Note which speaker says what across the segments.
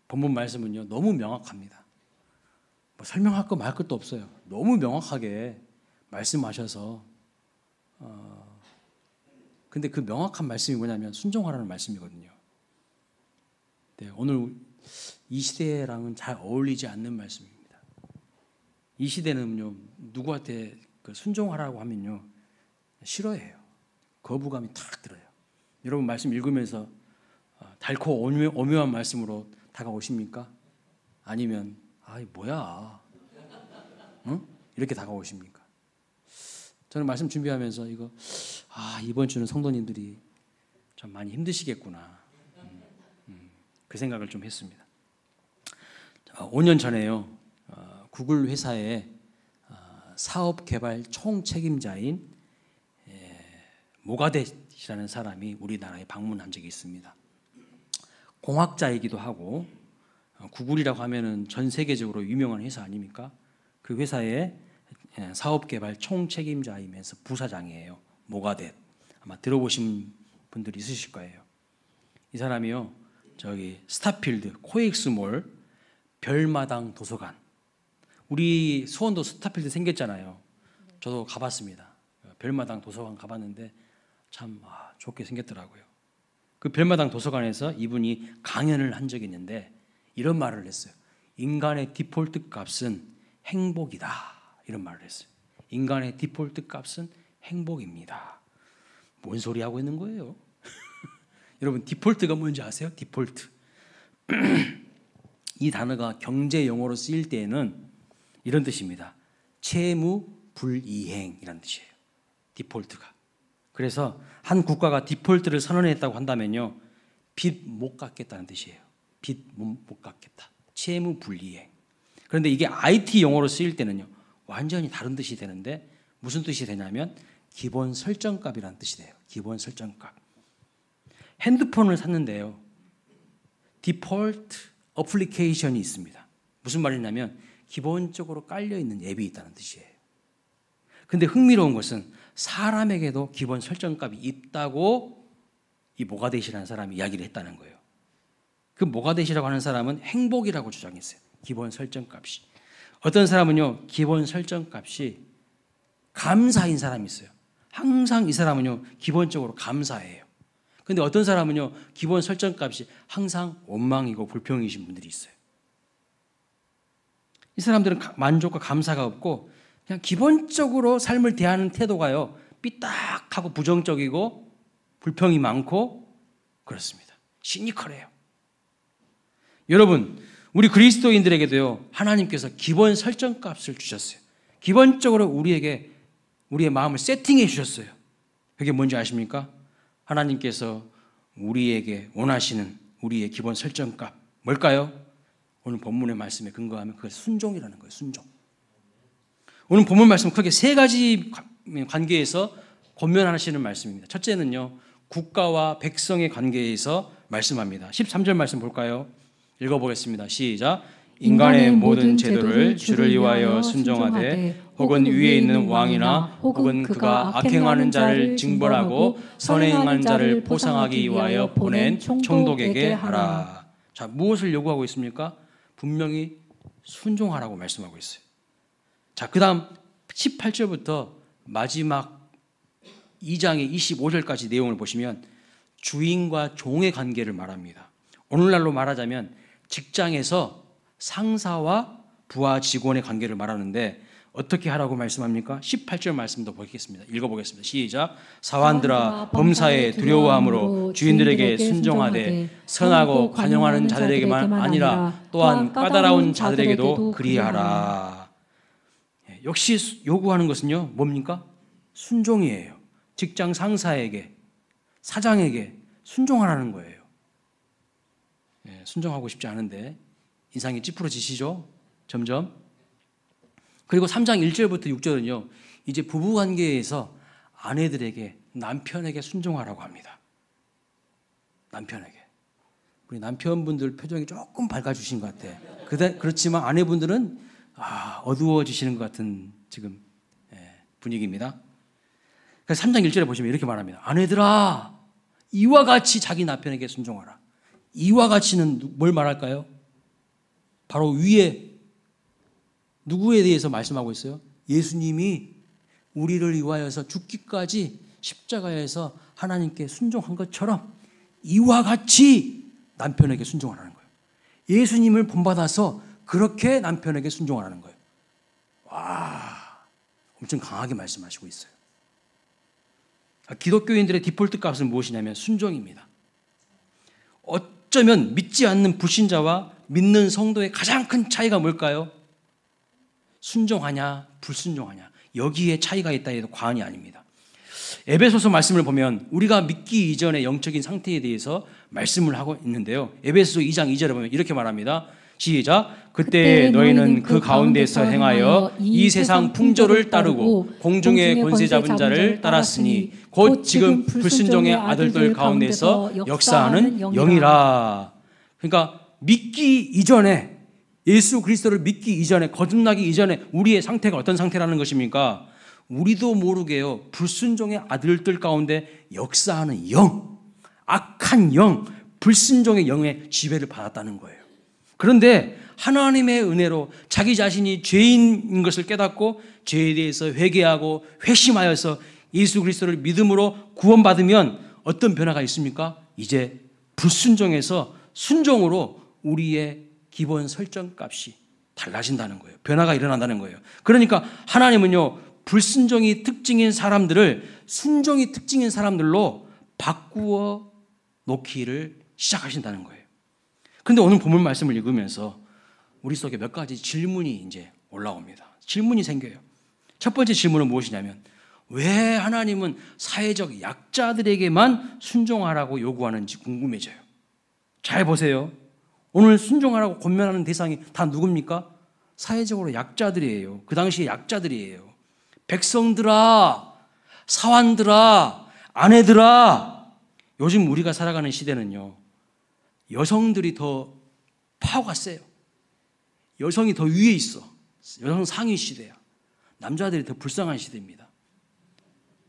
Speaker 1: 본문 말씀은요 너무 명확합니다. 뭐 설명할 거 말 것도 없어요. 너무 명확하게 말씀하셔서 근데 그 명확한 말씀이 뭐냐면 순종하라는 말씀이거든요. 네, 오늘 이 시대랑은 잘 어울리지 않는 말씀입니다. 이 시대는요 누구한테 그 순종하라고 하면요 싫어해요. 거부감이 탁 들어요. 여러분 말씀 읽으면서 달고 오묘한 말씀으로 다가오십니까? 아니면 아이 뭐야, 응? 이렇게 다가오십니까? 저는 말씀 준비하면서 이거 이번 주는 성도님들이 좀 많이 힘드시겠구나 그 생각을 좀 했습니다. 5년 전에요 구글 회사의 사업개발 총책임자인 모가뎃이라는 사람이 우리나라에 방문한 적이 있습니다. 공학자이기도 하고 구글이라고 하면은 전 세계적으로 유명한 회사 아닙니까? 그 회사의 사업개발 총책임자이면서 부사장이에요. 모가뎃. 아마 들어보신 분들이 있으실 거예요. 이 사람이요 저기 스타필드 코엑스몰 별마당 도서관, 우리 수원도 스타필드 생겼잖아요. 저도 가봤습니다. 별마당 도서관 가봤는데 참 좋게 생겼더라고요. 그 별마당 도서관에서 이분이 강연을 한 적이 있는데 이런 말을 했어요. 인간의 디폴트 값은 행복이다. 이런 말을 했어요. 인간의 디폴트 값은 행복입니다. 뭔 소리 하고 있는 거예요? 여러분 디폴트가 뭔지 아세요? 디폴트. 이 단어가 경제 용어로 쓰일 때에는 이런 뜻입니다. 채무 불이행이라는 뜻이에요. 디폴트가. 그래서 한 국가가 디폴트를 선언했다고 한다면요 빚 못 갚겠다는 뜻이에요. 빚 못 갚겠다. 채무 불이행. 그런데 이게 IT 용어로 쓰일 때는요 완전히 다른 뜻이 되는데 무슨 뜻이 되냐면 기본 설정값이라는 뜻이 돼요. 기본 설정값. 핸드폰을 샀는데요 디폴트 어플리케이션이 있습니다. 무슨 말이냐면 기본적으로 깔려있는 앱이 있다는 뜻이에요. 근데 흥미로운 것은 사람에게도 기본 설정값이 있다고 이 모가뎃이라는 사람이 이야기를 했다는 거예요. 그 모가뎃이라고 하는 사람은 행복이라고 주장했어요. 기본 설정값이. 어떤 사람은요 기본 설정값이 감사인 사람이 있어요. 항상 이 사람은요 기본적으로 감사해요. 근데 어떤 사람은요 기본 설정값이 항상 원망이고 불평이신 분들이 있어요. 이 사람들은 만족과 감사가 없고 그냥 기본적으로 삶을 대하는 태도가요 삐딱하고 부정적이고 불평이 많고 그렇습니다. 시니컬해요. 여러분 우리 그리스도인들에게도요 하나님께서 기본 설정값을 주셨어요. 기본적으로 우리에게 우리의 마음을 세팅해 주셨어요. 그게 뭔지 아십니까? 하나님께서 우리에게 원하시는 우리의 기본 설정값 뭘까요? 오늘 본문의 말씀에 근거하면 그게 순종이라는 거예요. 순종. 오늘 본문 말씀은 크게 세 가지 관계에서 권면하시는 말씀입니다. 첫째는요 국가와 백성의 관계에서 말씀합니다. 13절 말씀 볼까요? 읽어보겠습니다. 시작. 인간의 모든 제도를 주를 위하여 순종하되 혹은 위에 있는 왕이나 혹은 그가 악행하는 자를 징벌하고 선행하는 자를 보상하기 위하여 보낸 총독에게 하라. 자, 무엇을 요구하고 있습니까? 분명히 순종하라고 말씀하고 있어요. 자, 그 다음 18절부터 마지막 2장의 25절까지 내용을 보시면 주인과 종의 관계를 말합니다. 오늘날로 말하자면 직장에서 상사와 부하 직원의 관계를 말하는데 어떻게 하라고 말씀합니까? 18절 말씀도 보겠습니다. 읽어보겠습니다. 시작. 사환들아 범사에 두려워함으로 주인들에게 순종하되 선하고 관용하는 자들에게만 아니라 또한 까다로운 자들에게도 그리하라. 역시 요구하는 것은요 뭡니까? 순종이에요. 직장 상사에게 사장에게 순종하라는 거예요. 순종하고 싶지 않은데 인상이 찌푸러지시죠? 점점. 그리고 3장 1절부터 6절은요 이제 부부관계에서 아내들에게 남편에게 순종하라고 합니다. 남편에게. 우리 남편분들 표정이 조금 밝아주신 것 같아. 그렇지만 아내분들은 어두워지시는 것 같은 지금 분위기입니다. 그래서 3장 1절에 보시면 이렇게 말합니다. 아내들아 이와 같이 자기 남편에게 순종하라. 이와 같이는 뭘 말할까요? 바로 위에 누구에 대해서 말씀하고 있어요? 예수님이 우리를 위하여서 죽기까지 십자가에서 하나님께 순종한 것처럼 이와 같이 남편에게 순종하라는 거예요. 예수님을 본받아서 그렇게 남편에게 순종하라는 거예요. 와, 엄청 강하게 말씀하시고 있어요. 기독교인들의 디폴트 값은 무엇이냐면 순종입니다. 어쩌면 믿지 않는 불신자와 믿는 성도의 가장 큰 차이가 뭘까요? 순종하냐 불순종하냐, 여기에 차이가 있다 해도 과언이 아닙니다. 에베소서 말씀을 보면 우리가 믿기 이전의 영적인 상태에 대해서 말씀을 하고 있는데요. 에베소서 2장 2절에 보면 이렇게 말합니다. 시작. 그때 너희는 그 가운데서 행하여 이 세상 풍조를 따르고 공중의 권세 잡은 자를 따랐으니 곧 지금 불순종의 아들들 가운데서 역사하는 영이라. 그러니까 믿기 이전에, 예수 그리스도를 믿기 이전에, 거듭나기 이전에 우리의 상태가 어떤 상태라는 것입니까? 우리도 모르게요, 불순종의 아들들 가운데 역사하는 영, 악한 영, 불순종의 영의 지배를 받았다는 거예요. 그런데 하나님의 은혜로 자기 자신이 죄인인 것을 깨닫고 죄에 대해서 회개하고 회심하여서 예수 그리스도를 믿음으로 구원받으면 어떤 변화가 있습니까? 이제 불순종에서 순종으로 우리의 기본 설정값이 달라진다는 거예요. 변화가 일어난다는 거예요. 그러니까 하나님은요, 불순종이 특징인 사람들을 순종이 특징인 사람들로 바꾸어 놓기를 시작하신다는 거예요. 그런데 오늘 본문 말씀을 읽으면서 우리 속에 몇 가지 질문이 이제 올라옵니다. 질문이 생겨요. 첫 번째 질문은 무엇이냐면, 왜 하나님은 사회적 약자들에게만 순종하라고 요구하는지 궁금해져요. 잘 보세요. 오늘 순종하라고 권면하는 대상이 다 누굽니까? 사회적으로 약자들이에요. 그 당시에 약자들이에요. 백성들아, 사환들아, 아내들아. 요즘 우리가 살아가는 시대는요, 여성들이 더 파워가 세요. 여성이 더 위에 있어. 여성 상위 시대야. 남자들이 더 불쌍한 시대입니다.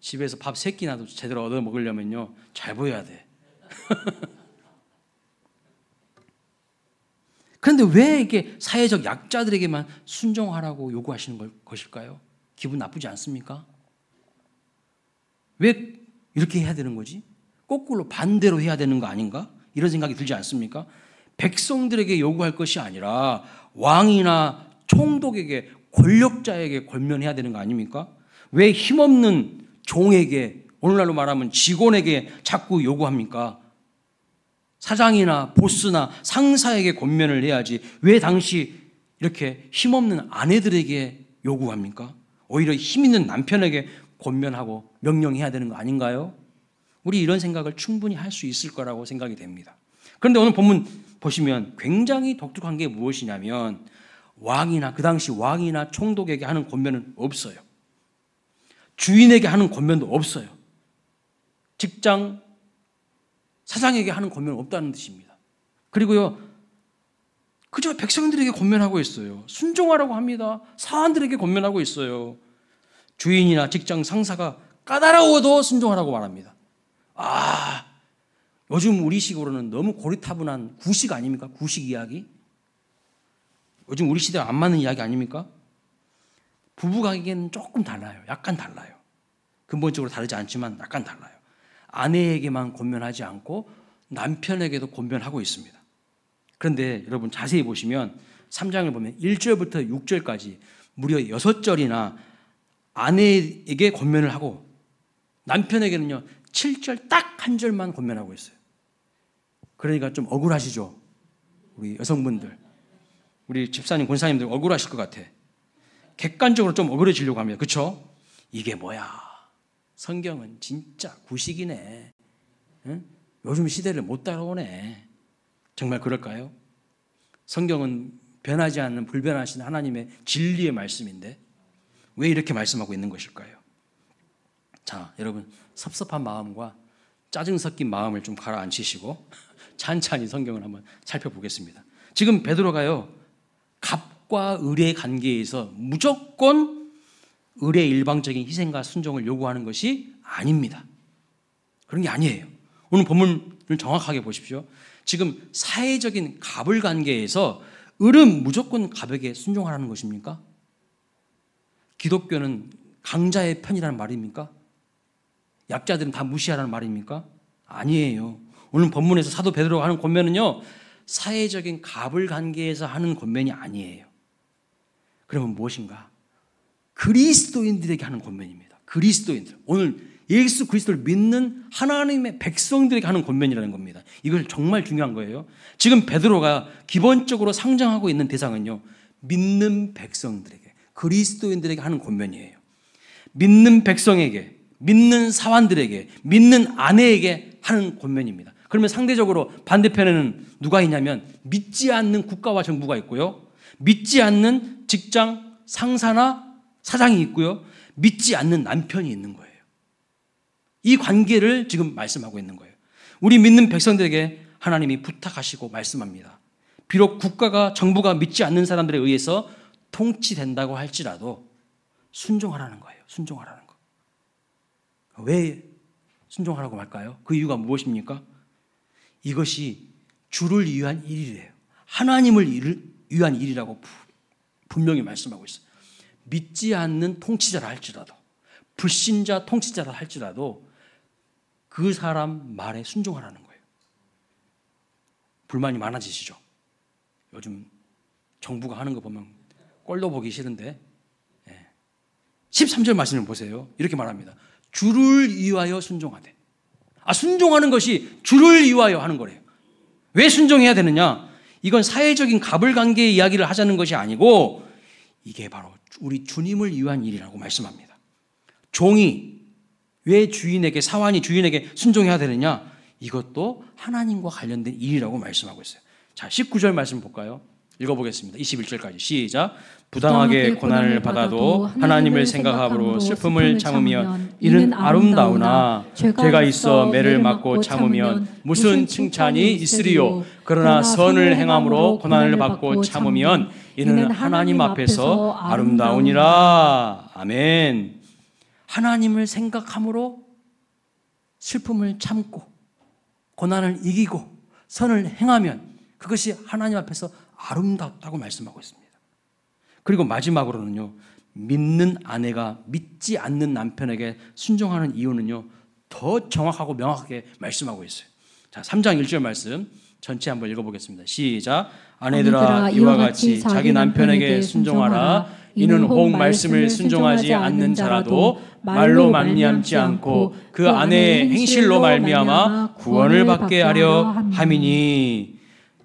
Speaker 1: 집에서 밥 3끼나도 제대로 얻어 먹으려면요, 잘 보여야 돼. 그런데 왜 이렇게 사회적 약자들에게만 순종하라고 요구하시는 것일까요? 기분 나쁘지 않습니까? 왜 이렇게 해야 되는 거지? 거꾸로 반대로 해야 되는 거 아닌가? 이런 생각이 들지 않습니까? 백성들에게 요구할 것이 아니라 왕이나 총독에게, 권력자에게 권면해야 되는 거 아닙니까? 왜 힘없는 종에게, 오늘날로 말하면 직원에게 자꾸 요구합니까? 사장이나 보스나 상사에게 권면을 해야지 왜 당시 이렇게 힘없는 아내들에게 요구합니까? 오히려 힘 있는 남편에게 권면하고 명령해야 되는 거 아닌가요? 우리 이런 생각을 충분히 할 수 있을 거라고 생각이 됩니다. 그런데 오늘 본문 보시면 굉장히 독특한 게 무엇이냐면, 왕이나, 그 당시 왕이나 총독에게 하는 권면은 없어요. 주인에게 하는 권면도 없어요. 직장 사장에게 하는 권면은 없다는 뜻입니다. 그리고요, 그저 백성들에게 권면하고 있어요. 순종하라고 합니다. 사환들에게 권면하고 있어요. 주인이나 직장 상사가 까다로워도 순종하라고 말합니다. 요즘 우리식으로는 너무 고리타분한 구식 아닙니까? 구식 이야기. 요즘 우리 시대와 안 맞는 이야기 아닙니까? 부부관계는 조금 달라요. 약간 달라요. 근본적으로 다르지 않지만 약간 달라요. 아내에게만 권면하지 않고 남편에게도 권면하고 있습니다. 그런데 여러분 자세히 보시면 3장을 보면 1절부터 6절까지 무려 6절이나 아내에게 권면을 하고 남편에게는요 7절 딱 한 절만 권면하고 있어요. 그러니까 좀 억울하시죠? 우리 여성분들, 우리 집사님, 권사님들 억울하실 것 같아. 객관적으로 좀 억울해지려고 합니다. 그렇죠? 이게 뭐야? 성경은 진짜 구식이네. 응? 요즘 시대를 못 따라오네. 정말 그럴까요? 성경은 변하지 않는 불변하신 하나님의 진리의 말씀인데 왜 이렇게 말씀하고 있는 것일까요? 자, 여러분 섭섭한 마음과 짜증 섞인 마음을 좀 가라앉히시고 찬찬히 성경을 한번 살펴보겠습니다. 지금 베드로가요, 갑과 을의 관계에서 무조건 을의 일방적인 희생과 순종을 요구하는 것이 아닙니다. 그런 게 아니에요. 오늘 본문을 정확하게 보십시오. 지금 사회적인 갑을 관계에서 을은 무조건 갑에게 순종하라는 것입니까? 기독교는 강자의 편이라는 말입니까? 약자들은 다 무시하라는 말입니까? 아니에요. 오늘 본문에서 사도 베드로가 하는 권면은요, 사회적인 갑을관계에서 하는 권면이 아니에요. 그러면 무엇인가? 그리스도인들에게 하는 권면입니다. 그리스도인들. 오늘 예수 그리스도를 믿는 하나님의 백성들에게 하는 권면이라는 겁니다. 이걸 정말 중요한 거예요. 지금 베드로가 기본적으로 상정하고 있는 대상은요, 믿는 백성들에게, 그리스도인들에게 하는 권면이에요. 믿는 백성에게, 믿는 사환들에게, 믿는 아내에게 하는 권면입니다. 그러면 상대적으로 반대편에는 누가 있냐면 믿지 않는 국가와 정부가 있고요, 믿지 않는 직장 상사나 사장이 있고요, 믿지 않는 남편이 있는 거예요. 이 관계를 지금 말씀하고 있는 거예요. 우리 믿는 백성들에게 하나님이 부탁하시고 말씀합니다. 비록 국가가 정부가 믿지 않는 사람들에 의해서 통치된다고 할지라도 순종하라는 거예요. 순종하라는 거. 왜 순종하라고 말까요? 그 이유가 무엇입니까? 이것이 주를 위한 일이래요. 하나님을 위한 일이라고 분명히 말씀하고 있어요. 믿지 않는 통치자라 할지라도, 불신자 통치자라 할지라도 그 사람 말에 순종하라는 거예요. 불만이 많아지시죠? 요즘 정부가 하는 거 보면 꼴도 보기 싫은데 13절 말씀을 보세요. 이렇게 말합니다. 주를 위하여 순종하되. 순종하는 것이 주를 위하여 하는 거래요. 왜 순종해야 되느냐? 이건 사회적인 갑을관계의 이야기를 하자는 것이 아니고 이게 바로 우리 주님을 위한 일이라고 말씀합니다. 종이 왜 주인에게, 사환이 주인에게 순종해야 되느냐? 이것도 하나님과 관련된 일이라고 말씀하고 있어요. 자, 19절 말씀 볼까요? 읽어보겠습니다. 21절까지 시작. 부당하게 고난을 받아도 하나님을 생각함으로 슬픔을 참으면 이는 아름다우나 죄가 있어 매를 맞고 참으면 무슨 칭찬이 있으리요. 그러나 선을 행함으로 고난을 받고 참으면 이는 하나님 앞에서 아름다우니라. 아멘. 하나님을 생각함으로 슬픔을 참고 고난을 이기고 선을 행하면 그것이 하나님 앞에서 아름답다고 말씀하고 있습니다. 그리고 마지막으로는요, 믿는 아내가 믿지 않는 남편에게 순종하는 이유는요, 더 정확하고 명확하게 말씀하고 있어요. 자, 3장 1절 말씀 전체 한번 읽어보겠습니다. 시작. 아내들아 이와 같이 자기 남편에게 순종하라. 이는 혹 말씀을 순종하지 않는 자라도 말로 말미암지 않고 그 아내의 행실로 말미암아 구원을 받게 하려 함이니.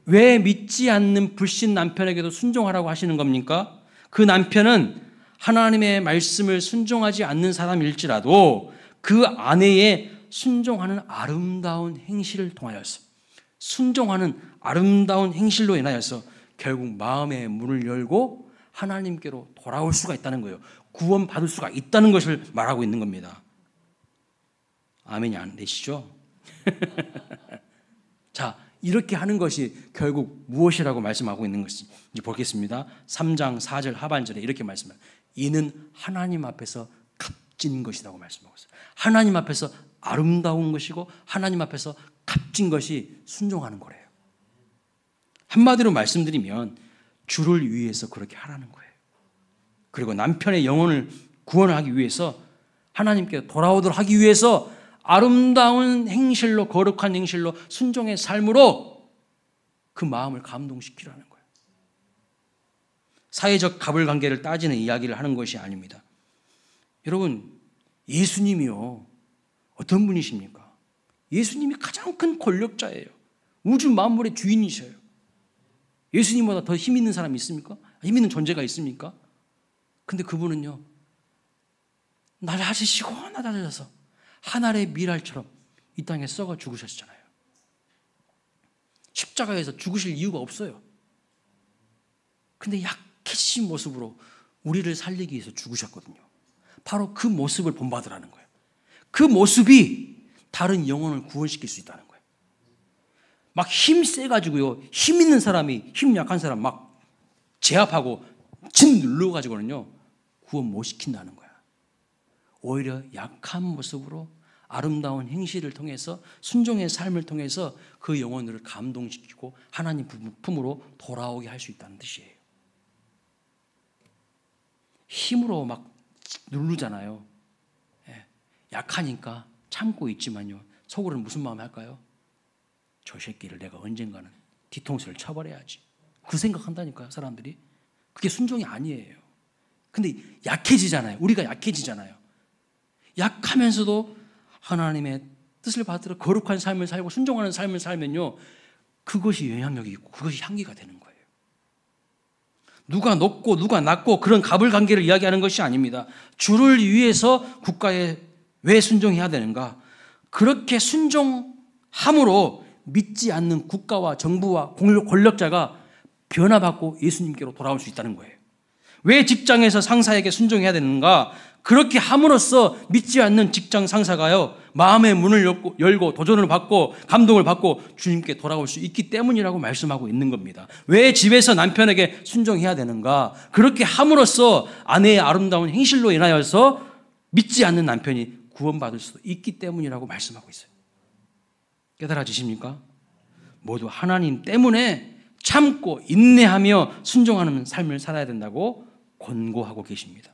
Speaker 1: 왜 믿지 않는 불신 남편에게도 순종하라고 하시는 겁니까? 그 남편은 하나님의 말씀을 순종하지 않는 사람일지라도 그 아내의 순종하는 아름다운 행실을 통하여서, 순종하는 아름다운 행실로 인하여서 결국 마음의 문을 열고 하나님께로 돌아올 수가 있다는 거예요. 구원받을 수가 있다는 것을 말하고 있는 겁니다. 아멘이 안 되시죠? 자, 이렇게 하는 것이 결국 무엇이라고 말씀하고 있는 것인지 보겠습니다. 3장 4절 하반절에 이렇게 말씀합니다. 이는 하나님 앞에서 값진 것이라고 말씀하고 있어요. 하나님 앞에서 아름다운 것이고 하나님 앞에서 값진 것이 순종하는 거래요. 한마디로 말씀드리면 주를 위해서 그렇게 하라는 거예요. 그리고 남편의 영혼을 구원하기 위해서, 하나님께 돌아오도록 하기 위해서 아름다운 행실로, 거룩한 행실로, 순종의 삶으로 그 마음을 감동시키라는 거예요. 사회적 갑을관계를 따지는 이야기를 하는 것이 아닙니다. 여러분, 예수님이요, 어떤 분이십니까? 예수님이 가장 큰 권력자예요. 우주 만물의 주인이셔요. 예수님보다 더 힘 있는 사람이 있습니까? 힘 있는 존재가 있습니까? 근데 그분은요, 낮아지시고 낮아져서 하늘의 미랄처럼 이 땅에 썩어 죽으셨잖아요. 십자가에서 죽으실 이유가 없어요. 근데 약해진 모습으로 우리를 살리기 위해서 죽으셨거든요. 바로 그 모습을 본받으라는 거예요. 그 모습이 다른 영혼을 구원시킬 수 있다는 거예요. 막 힘 세가지고요, 힘 있는 사람이 힘 약한 사람 막 제압하고 진 눌러가지고는요 구원 못 시킨다는 거야. 오히려 약한 모습으로 아름다운 행실을 통해서 순종의 삶을 통해서 그 영혼들을 감동시키고 하나님 품으로 돌아오게 할 수 있다는 뜻이에요. 힘으로 막 누르잖아요. 약하니까 참고 있지만요. 속으로는 무슨 마음이 할까요? 저 새끼를 내가 언젠가는 뒤통수를 쳐버려야지. 그 생각한다니까요, 사람들이. 그게 순종이 아니에요. 근데 약해지잖아요. 우리가 약해지잖아요. 약하면서도 하나님의 뜻을 받들어 거룩한 삶을 살고 순종하는 삶을 살면요, 그것이 영향력이 있고 그것이 향기가 되는 거예요. 누가 높고 누가 낮고 그런 가불관계를 이야기하는 것이 아닙니다. 주를 위해서 국가에 왜 순종해야 되는가? 그렇게 순종함으로 믿지 않는 국가와 정부와 권력자가 변화받고 예수님께로 돌아올 수 있다는 거예요. 왜 직장에서 상사에게 순종해야 되는가? 그렇게 함으로써 믿지 않는 직장 상사가요, 마음의 문을 열고 도전을 받고 감동을 받고 주님께 돌아올 수 있기 때문이라고 말씀하고 있는 겁니다. 왜 집에서 남편에게 순종해야 되는가? 그렇게 함으로써 아내의 아름다운 행실로 인하여서 믿지 않는 남편이 구원받을 수도 있기 때문이라고 말씀하고 있어요. 깨달아지십니까? 모두 하나님 때문에 참고 인내하며 순종하는 삶을 살아야 된다고 권고하고 계십니다.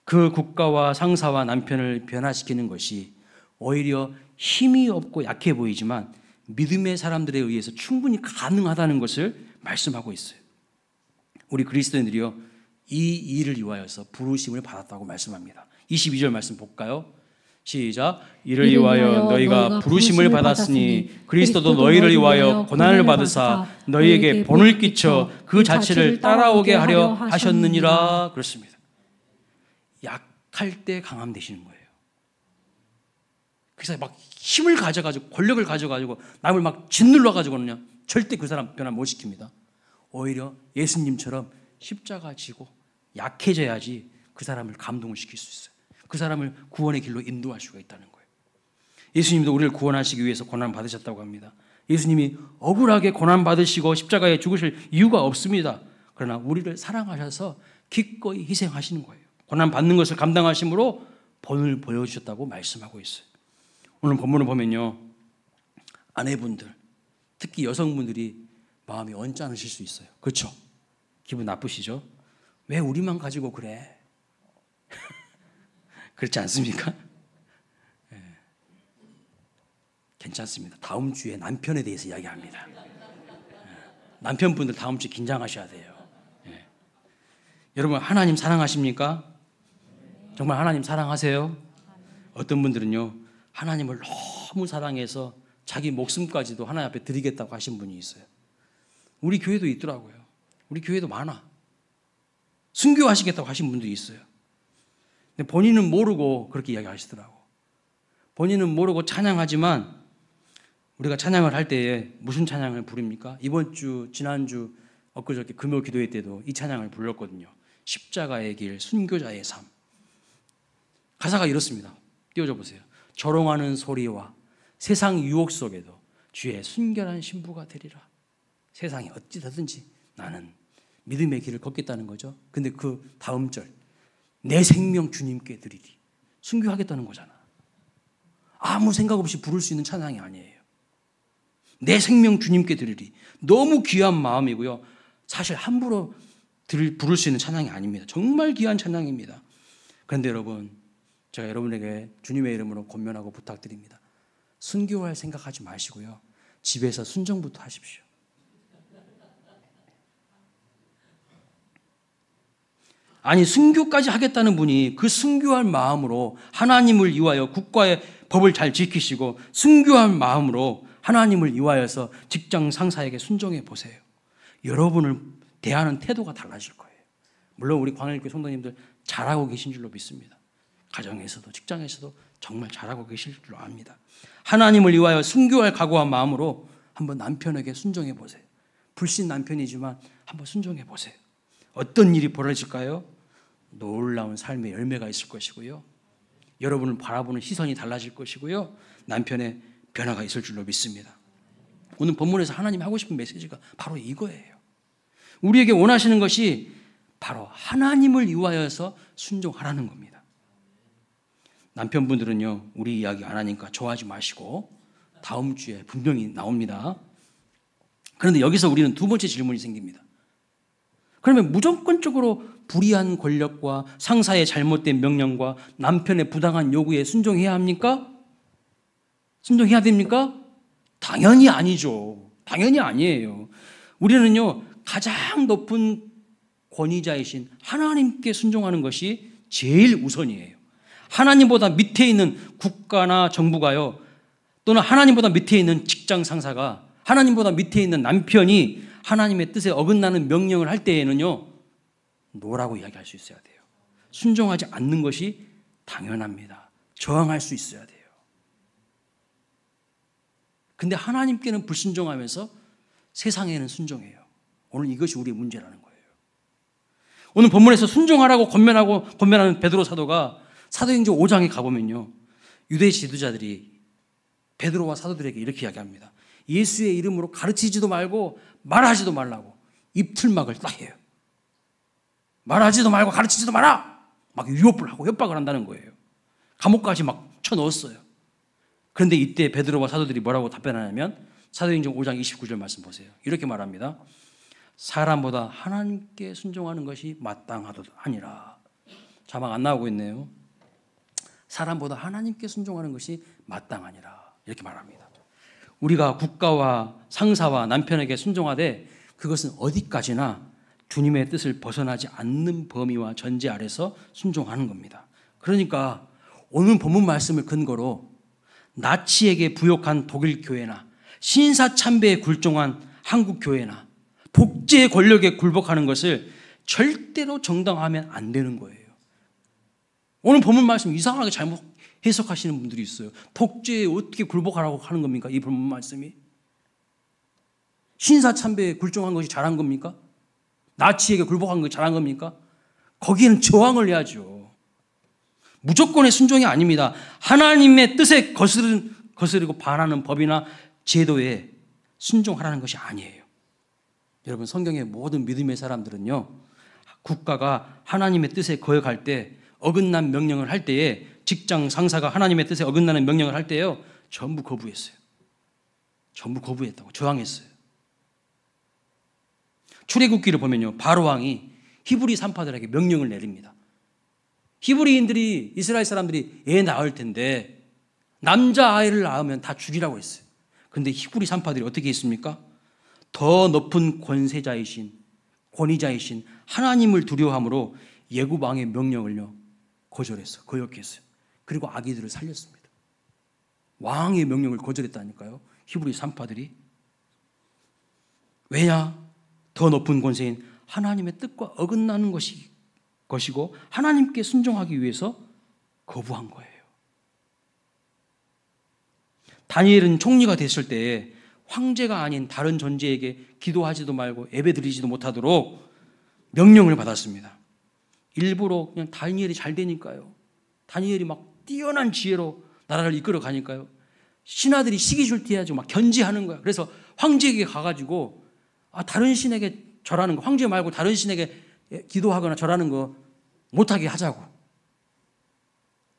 Speaker 1: 그 국가와 상사와 남편을 변화시키는 것이 오히려 힘이 없고 약해 보이지만 믿음의 사람들에 의해서 충분히 가능하다는 것을 말씀하고 있어요. 우리 그리스도인들이요, 이 일을 위하여서 부르심을 받았다고 말씀합니다. 22절 말씀 볼까요? 시작. 이를 위하여 너희가 부르심을 받았으니 그리스도도 너희를 위하여 고난을 받으사 너희에게 본을 끼쳐 그 자체를 따라오게 하려 하셨느니라. 그렇습니다. 약할 때 강함 되시는 거예요. 그래서 막 힘을 가져가지고 권력을 가져가지고 남을 막 짓눌러가지고는요, 절대 그 사람 변화 못 시킵니다. 오히려 예수님처럼 십자가 지고 약해져야지 그 사람을 감동을 시킬 수 있어요. 그 사람을 구원의 길로 인도할 수가 있다는 거예요. 예수님도 우리를 구원하시기 위해서 고난 받으셨다고 합니다. 예수님이 억울하게 고난 받으시고 십자가에 죽으실 이유가 없습니다. 그러나 우리를 사랑하셔서 기꺼이 희생하시는 거예요. 고난 받는 것을 감당하심으로 본을 보여주셨다고 말씀하고 있어요. 오늘 본문을 보면요, 아내분들, 특히 여성분들이 마음이 언짢으실 수 있어요. 그렇죠? 기분 나쁘시죠? 왜 우리만 가지고 그래? 그렇지 않습니까? 네. 괜찮습니다. 다음 주에 남편에 대해서 이야기합니다. 네. 남편분들 다음 주에 긴장하셔야 돼요. 네. 여러분, 하나님 사랑하십니까? 정말 하나님 사랑하세요? 어떤 분들은요, 하나님을 너무 사랑해서 자기 목숨까지도 하나님 앞에 드리겠다고 하신 분이 있어요. 우리 교회도 있더라고요. 우리 교회도 많아. 순교하시겠다고 하신 분들이 있어요. 근데 본인은 모르고 그렇게 이야기하시더라고. 본인은 모르고 찬양하지만 우리가 찬양을 할 때에 무슨 찬양을 부릅니까? 이번 주, 지난주, 엊그저께 금요 기도회 때도 이 찬양을 불렀거든요. 십자가의 길, 순교자의 삶. 가사가 이렇습니다. 띄워줘 보세요. 조롱하는 소리와 세상 유혹 속에도 주의 순결한 신부가 되리라. 세상이 어찌 되든지 나는 믿음의 길을 걷겠다는 거죠. 근데 그 다음 절, 내 생명 주님께 드리리. 순교하겠다는 거잖아. 아무 생각 없이 부를 수 있는 찬양이 아니에요. 내 생명 주님께 드리리. 너무 귀한 마음이고요. 사실 함부로 부를 수 있는 찬양이 아닙니다. 정말 귀한 찬양입니다. 그런데 여러분, 제가 여러분에게 주님의 이름으로 권면하고 부탁드립니다. 순교할 생각하지 마시고요. 집에서 순종부터 하십시오. 아니, 순교까지 하겠다는 분이 그 순교할 마음으로 하나님을 위하여 국가의 법을 잘 지키시고 순교한 마음으로 하나님을 위하여서 직장 상사에게 순종해 보세요. 여러분을 대하는 태도가 달라질 거예요. 물론 우리 광일교회 성도님들 잘하고 계신 줄로 믿습니다. 가정에서도 직장에서도 정말 잘하고 계실 줄로 압니다. 하나님을 위하여 순교할 각오한 마음으로 한번 남편에게 순종해 보세요. 불신 남편이지만 한번 순종해 보세요. 어떤 일이 벌어질까요? 놀라운 삶의 열매가 있을 것이고요. 여러분을 바라보는 시선이 달라질 것이고요. 남편의 변화가 있을 줄로 믿습니다. 오늘 본문에서 하나님이 하고 싶은 메시지가 바로 이거예요. 우리에게 원하시는 것이 바로 하나님을 위하여서 순종하라는 겁니다. 남편분들은요, 우리 이야기 안 하니까 좋아하지 마시고 다음 주에 분명히 나옵니다. 그런데 여기서 우리는 두 번째 질문이 생깁니다. 그러면 무조건적으로 불이한 권력과 상사의 잘못된 명령과 남편의 부당한 요구에 순종해야 합니까? 순종해야 됩니까? 당연히 아니죠. 당연히 아니에요. 우리는요, 가장 높은 권위자이신 하나님께 순종하는 것이 제일 우선이에요. 하나님보다 밑에 있는 국가나 정부가요, 또는 하나님보다 밑에 있는 직장 상사가, 하나님보다 밑에 있는 남편이 하나님의 뜻에 어긋나는 명령을 할 때에는요, 노라고 이야기할 수 있어야 돼요. 순종하지 않는 것이 당연합니다. 저항할 수 있어야 돼요. 근데 하나님께는 불순종하면서 세상에는 순종해요. 오늘 이것이 우리의 문제라는 거예요. 오늘 본문에서 순종하라고 권면하는 베드로 사도가 사도행전 5장에 가보면요, 유대 지도자들이 베드로와 사도들에게 이렇게 이야기합니다. 예수의 이름으로 가르치지도 말고 말하지도 말라고 입틀막을 딱 해요. 말하지도 말고 가르치지도 마라! 막 유혹을 하고 협박을 한다는 거예요. 감옥까지 막 쳐넣었어요. 그런데 이때 베드로와 사도들이 뭐라고 답변하냐면 사도행전 5장 29절 말씀 보세요. 이렇게 말합니다. 사람보다 하나님께 순종하는 것이 마땅하니라. 자막 안 나오고 있네요. 사람보다 하나님께 순종하는 것이 마땅하니라. 이렇게 말합니다. 우리가 국가와 상사와 남편에게 순종하되 그것은 어디까지나 주님의 뜻을 벗어나지 않는 범위와 전제 아래서 순종하는 겁니다. 그러니까 오늘 본문 말씀을 근거로 나치에게 부역한 독일 교회나 신사참배에 굴종한 한국 교회나 독재 권력에 굴복하는 것을 절대로 정당화하면 안 되는 거예요. 오늘 본문 말씀 이상하게 잘못 해석하시는 분들이 있어요. 독재에 어떻게 굴복하라고 하는 겁니까? 이 본문 말씀이. 신사참배에 굴종한 것이 잘한 겁니까? 나치에게 굴복한 것이 잘한 겁니까? 거기에는 저항을 해야죠. 무조건의 순종이 아닙니다. 하나님의 뜻에 거스르고 반하는 법이나 제도에 순종하라는 것이 아니에요. 여러분, 성경의 모든 믿음의 사람들은요, 국가가 하나님의 뜻에 거역할 때, 어긋난 명령을 할 때에, 직장 상사가 하나님의 뜻에 어긋나는 명령을 할 때요, 전부 거부했어요. 전부 거부했다고, 저항했어요. 출애굽기를 보면요, 바로 왕이 히브리 산파들에게 명령을 내립니다. 히브리인들이, 이스라엘 사람들이 애 낳을 텐데 남자아이를 낳으면 다 죽이라고 했어요. 그런데 히브리 산파들이 어떻게 했습니까? 더 높은 권위자이신 하나님을 두려워함으로 예굽 왕의 명령을요, 거절했어요. 거역했어요. 그리고 아기들을 살렸습니다. 왕의 명령을 거절했다니까요, 히브리 산파들이. 왜냐? 더 높은 권세인 하나님의 뜻과 어긋나는 것이고 하나님께 순종하기 위해서 거부한 거예요. 다니엘은 총리가 됐을 때에 황제가 아닌 다른 존재에게 기도하지도 말고 예배드리지도 못하도록 명령을 받았습니다. 일부러 그냥 다니엘이 잘 되니까요. 다니엘이 막 뛰어난 지혜로 나라를 이끌어 가니까요. 신하들이 시기 줄 때 해야지 막 견지하는 거야. 그래서 황제에게 가가지고 다른 신에게 절하는 거, 황제 말고 다른 신에게 기도하거나 절하는 거 못하게 하자고.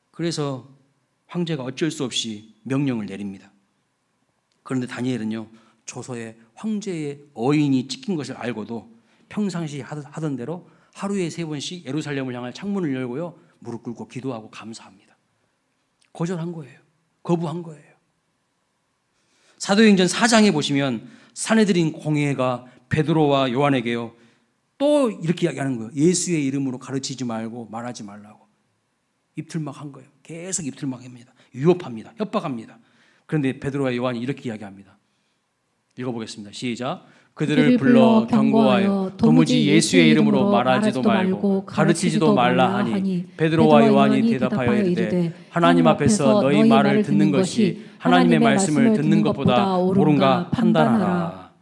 Speaker 1: 그래서 황제가 어쩔 수 없이 명령을 내립니다. 그런데 다니엘은요, 조서에 황제의 어인이 찍힌 것을 알고도 평상시 하던 대로 하루에 3번씩 예루살렘을 향할 창문을 열고요, 무릎 꿇고 기도하고 감사합니다. 거절한 거예요. 거부한 거예요. 사도행전 4장에 보시면 사내들인 공회가 베드로와 요한에게요, 또 이렇게 이야기하는 거예요. 예수의 이름으로 가르치지 말고 말하지 말라고. 입틀막 한 거예요. 계속 입틀막합니다. 유혹합니다. 협박합니다. 그런데 베드로와 요한이 이렇게 이야기합니다. 읽어보겠습니다. 시작. 그들을 불러 경고하여 도무지 예수의 이름으로 말하지도 말고 가르치지도 말라 하니 베드로와 요한이 대답하여 이르되 하나님 앞에서 너희 말을 듣는 것이 하나님의 말씀을 듣는 것보다 옳은가 판단하라.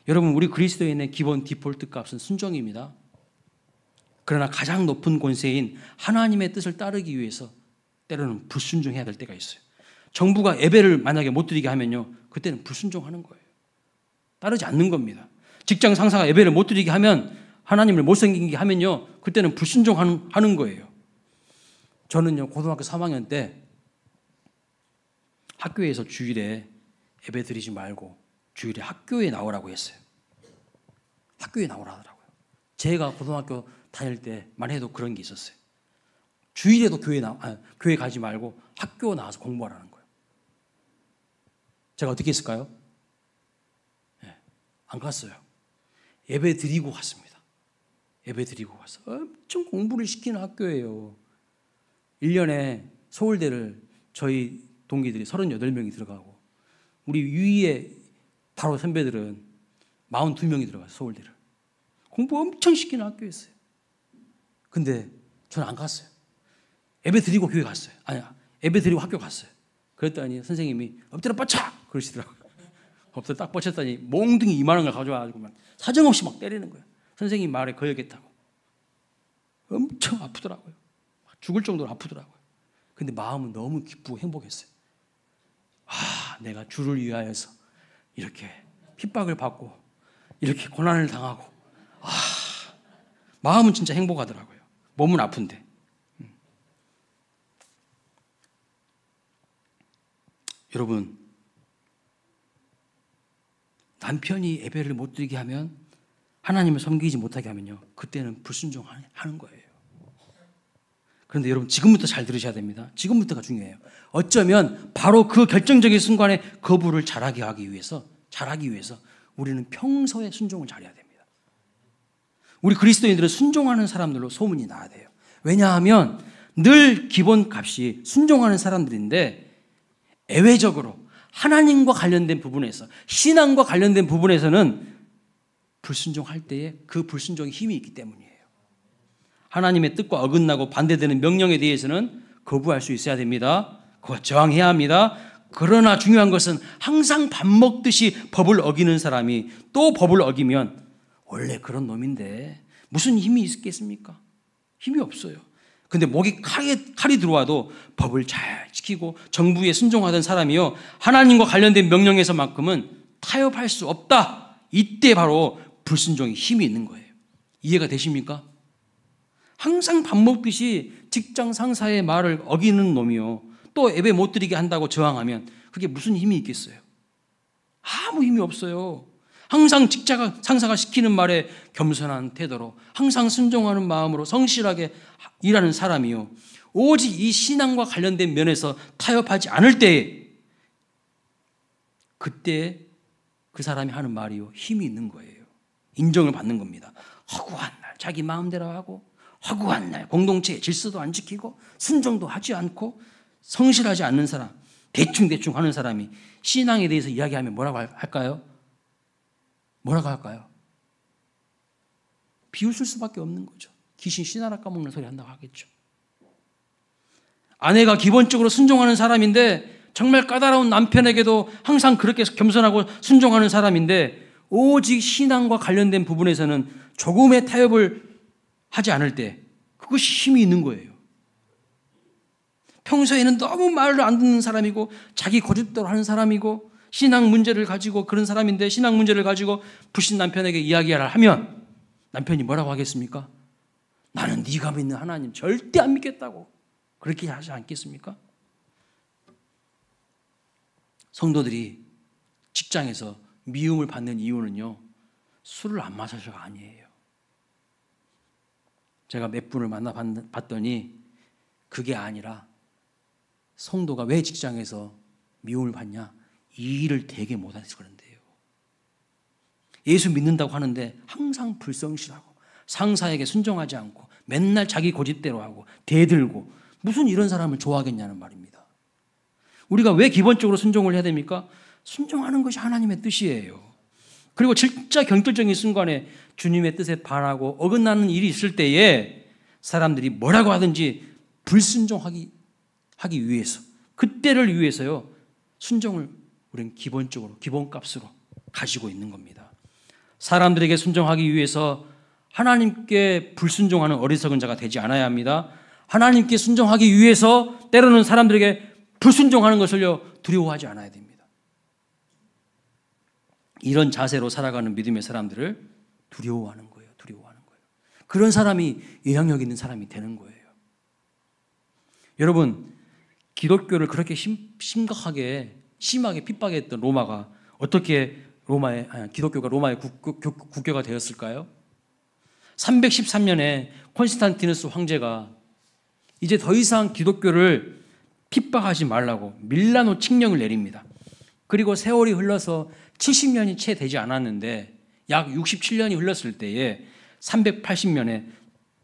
Speaker 1: 여러분, 우리 그리스도인의 기본 디폴트 값은 순종입니다. 그러나 가장 높은 권세인 하나님의 뜻을 따르기 위해서 때로는 불순종해야 될 때가 있어요. 정부가 예배를 만약에 못 드리게 하면요, 그때는 불순종하는 거예요. 따르지 않는 겁니다. 직장 상사가 예배를 못 드리게 하면, 하나님을 못 섬기게 하면요, 그때는 불순종하는 거예요. 저는요, 고등학교 3학년 때 학교에서 주일에 예배 드리지 말고 주일에 학교에 나오라고 했어요. 학교에 나오라 하더라고요. 제가 고등학교 다닐 때만 해도 그런 게 있었어요. 주일에도 교회 가지 말고 학교 나와서 공부하라는 거예요. 제가 어떻게 했을까요? 네, 안 갔어요. 예배 드리고 갔습니다. 예배 드리고 가서 엄청 공부를 시키는 학교예요. 1년에 서울대를 저희 동기들이 38명이 들어가고 우리 위에 바로 선배들은 42명이 들어가서 서울대를 공부 엄청 시키는 학교였어요. 근데 저는 안 갔어요. 예배 드리고 교회 갔어요. 아니, 예배 드리고 학교 갔어요. 그랬더니 선생님이 엎드려 뻗쳐! 그러시더라고요. 엎드려 딱 뻗쳤더니 몽둥이 2만 원을 가져와가지고 막 사정없이 막 때리는 거예요. 선생님 말에 거역했다고. 엄청 아프더라고요. 죽을 정도로 아프더라고요. 근데 마음은 너무 기쁘고 행복했어요. 내가 주를 위하여서 이렇게 핍박을 받고 이렇게 고난을 당하고 마음은 진짜 행복하더라고요. 몸은 아픈데. 여러분, 남편이 예배를 못 드리게 하면, 하나님을 섬기지 못하게 하면요, 그때는 불순종하는 거예요. 그런데 여러분, 지금부터 잘 들으셔야 됩니다. 지금부터가 중요해요. 어쩌면 바로 그 결정적인 순간에 거부를 잘하게 하기 위해서 우리는 평소에 순종을 잘해야 됩니다. 우리 그리스도인들은 순종하는 사람들로 소문이 나야 돼요. 왜냐하면 늘 기본값이 순종하는 사람들인데, 예외적으로 하나님과 관련된 부분에서, 신앙과 관련된 부분에서는 불순종할 때에 그 불순종의 힘이 있기 때문이에요. 하나님의 뜻과 어긋나고 반대되는 명령에 대해서는 거부할 수 있어야 됩니다. 그거 저항해야 합니다. 그러나 중요한 것은 항상 밥 먹듯이 법을 어기는 사람이 또 법을 어기면 원래 그런 놈인데 무슨 힘이 있겠습니까? 힘이 없어요. 근데 목에 칼이 들어와도 법을 잘 지키고 정부에 순종하던 사람이요, 하나님과 관련된 명령에서만큼은 타협할 수 없다. 이때 바로 불순종의 힘이 있는 거예요. 이해가 되십니까? 항상 밥 먹듯이 직장 상사의 말을 어기는 놈이요, 또 예배 못 드리게 한다고 저항하면 그게 무슨 힘이 있겠어요? 아무 힘이 없어요. 항상 상사가 시키는 말에 겸손한 태도로 항상 순종하는 마음으로 성실하게 일하는 사람이요, 오직 이 신앙과 관련된 면에서 타협하지 않을 때에, 그때 그 사람이 하는 말이요, 힘이 있는 거예요. 인정을 받는 겁니다. 허구한 날 자기 마음대로 하고, 허구한 날 공동체의 질서도 안 지키고 순종도 하지 않고 성실하지 않는 사람, 대충 하는 사람이 신앙에 대해서 이야기하면 뭐라고 할까요? 뭐라고 할까요? 비웃을 수밖에 없는 거죠. 귀신 씨나라 까먹는 소리 한다고 하겠죠. 아내가 기본적으로 순종하는 사람인데, 정말 까다로운 남편에게도 항상 그렇게 겸손하고 순종하는 사람인데, 오직 신앙과 관련된 부분에서는 조금의 타협을 하지 않을 때 그것이 힘이 있는 거예요. 평소에는 너무 말을 안 듣는 사람이고 자기 고집대로 하는 사람이고 신앙 문제를 가지고 그런 사람인데, 신앙 문제를 가지고 불신 남편에게 이야기를 하면 남편이 뭐라고 하겠습니까? 나는 네가 믿는 하나님 절대 안 믿겠다고 그렇게 하지 않겠습니까? 성도들이 직장에서 미움을 받는 이유는요, 술을 안 마셔서가 아니에요. 제가 몇 분을 만나봤더니 그게 아니라, 성도가 왜 직장에서 미움을 받냐? 이 일을 되게 못해서 그런데요. 예수 믿는다고 하는데 항상 불성실하고 상사에게 순종하지 않고 맨날 자기 고집대로 하고 대들고, 무슨 이런 사람을 좋아하겠냐는 말입니다. 우리가 왜 기본적으로 순종을 해야 됩니까? 순종하는 것이 하나님의 뜻이에요. 그리고 진짜 결정적인 순간에 주님의 뜻에 반하고 어긋나는 일이 있을 때에 사람들이 뭐라고 하든지 불순종하기 위해서, 그때를 위해서요, 순종을 우리는 기본적으로 기본값으로 가지고 있는 겁니다. 사람들에게 순종하기 위해서 하나님께 불순종하는 어리석은 자가 되지 않아야 합니다. 하나님께 순종하기 위해서 때로는 사람들에게 불순종하는 것을요, 두려워하지 않아야 됩니다. 이런 자세로 살아가는 믿음의 사람들을 두려워하는 거예요. 그런 사람이 영향력 있는 사람이 되는 거예요. 여러분, 기독교를 그렇게 심하게 핍박했던 로마가 어떻게 기독교가 로마의 국교가 되었을까요? 313년에 콘스탄티누스 황제가 이제 더 이상 기독교를 핍박하지 말라고 밀라노 칙령을 내립니다. 그리고 세월이 흘러서 70년이 채 되지 않았는데 약 67년이 흘렀을 때에 380년에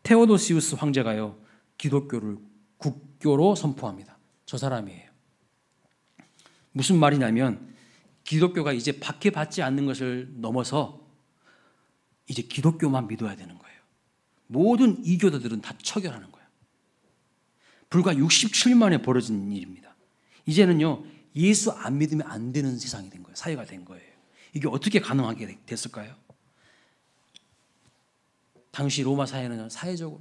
Speaker 1: 테오도시우스 황제가요, 기독교를 국교로 선포합니다. 저 사람이에요. 무슨 말이냐면 기독교가 이제 박해받지 않는 것을 넘어서 이제 기독교만 믿어야 되는 거예요. 모든 이교도들은 다 처결하는 거예요. 불과 67년 만에 벌어진 일입니다. 이제는요, 예수 안 믿으면 안 되는 세상이 된 거예요. 사회가 된 거예요. 이게 어떻게 가능하게 됐을까요? 당시 로마 사회는 사회적으로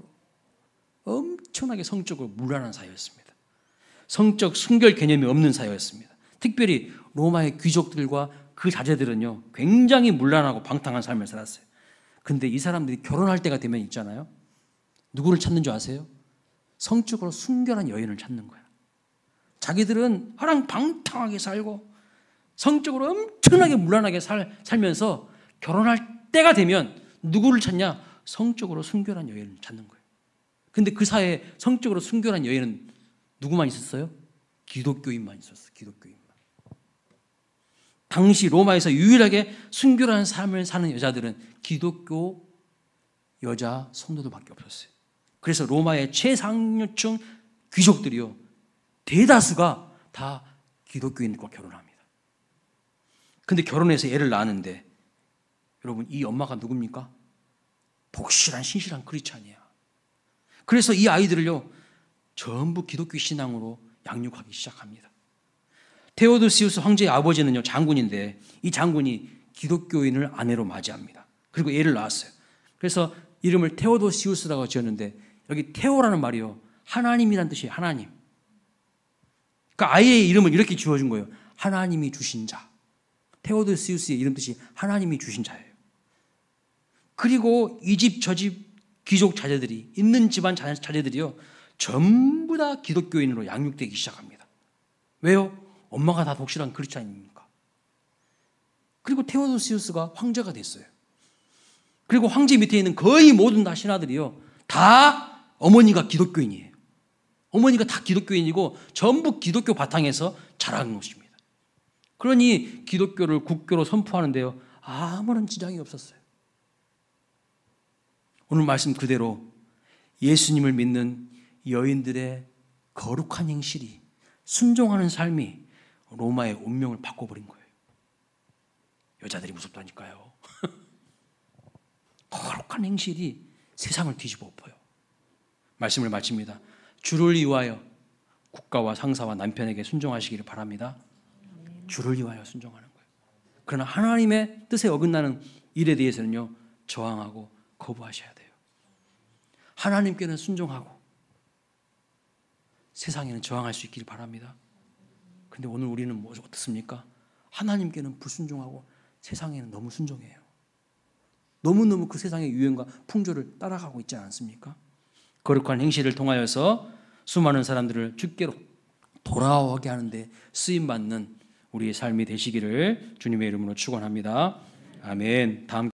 Speaker 1: 엄청나게 성적으로 문란한 사회였습니다. 성적 순결 개념이 없는 사회였습니다. 특별히 로마의 귀족들과 그 자제들은요, 굉장히 문란하고 방탕한 삶을 살았어요. 근데 이 사람들이 결혼할 때가 되면 있잖아요, 누구를 찾는 줄 아세요? 성적으로 순결한 여인을 찾는 거야. 자기들은 화랑방탕하게 살고 성적으로 엄청나게 문란하게 살면서 결혼할 때가 되면 누구를 찾냐? 성적으로 순결한 여인을 찾는 거예요. 근데 그 사회에 성적으로 순결한 여인은 누구만 있었어요? 기독교인만 있었어요. 기독교인만. 당시 로마에서 유일하게 순결한 삶을 사는 여자들은 기독교 여자 성도들밖에 없었어요. 그래서 로마의 최상류층 귀족들이요, 대다수가 다 기독교인과 결혼합니다. 근데 결혼해서 애를 낳았는데 여러분, 이 엄마가 누굽니까? 독실한 신실한 크리스찬이야. 그래서 이 아이들을요, 전부 기독교 신앙으로 양육하기 시작합니다. 테오도시우스 황제의 아버지는요, 장군인데 이 장군이 기독교인을 아내로 맞이합니다. 그리고 애를 낳았어요. 그래서 이름을 테오도시우스라고 지었는데 여기 테오라는 말이요, 하나님이란 뜻이에요. 하나님. 그러니까 아이의 이름을 이렇게 지어준 거예요. 하나님이 주신 자. 테오도시우스의 이름 뜻이 하나님이 주신 자예요. 그리고 이 집 저 집 귀족 자제들이, 있는 집안 자제들이요, 전부 다 기독교인으로 양육되기 시작합니다. 왜요? 엄마가 다 독실한 크리스찬이니까. 그리고 테오도시우스가 황제가 됐어요. 그리고 황제 밑에 있는 거의 모든 다 신하들이요, 다 어머니가 기독교인이에요. 어머니가 다 기독교인이고 전부 기독교 바탕에서 자란 것입니다. 그러니 기독교를 국교로 선포하는데요, 아무런 지장이 없었어요. 오늘 말씀 그대로 예수님을 믿는 여인들의 거룩한 행실이, 순종하는 삶이 로마의 운명을 바꿔버린 거예요. 여자들이 무섭다니까요. 거룩한 행실이 세상을 뒤집어 엎어요. 말씀을 마칩니다. 주를 위하여 국가와 상사와 남편에게 순종하시기를 바랍니다. 주를 위하여 순종하는 거예요. 그러나 하나님의 뜻에 어긋나는 일에 대해서는요, 저항하고 거부하셔야 돼요. 하나님께는 순종하고 세상에는 저항할 수 있기를 바랍니다. 근데 오늘 우리는 어떻습니까? 하나님께는 불순종하고 세상에는 너무 순종해요. 너무너무 그 세상의 유행과 풍조를 따라가고 있지 않습니까? 거룩한 행실을 통하여서 수많은 사람들을 주께로 돌아오게 하는데 쓰임받는 우리의 삶이 되시기를 주님의 이름으로 축원합니다. 아멘. 다음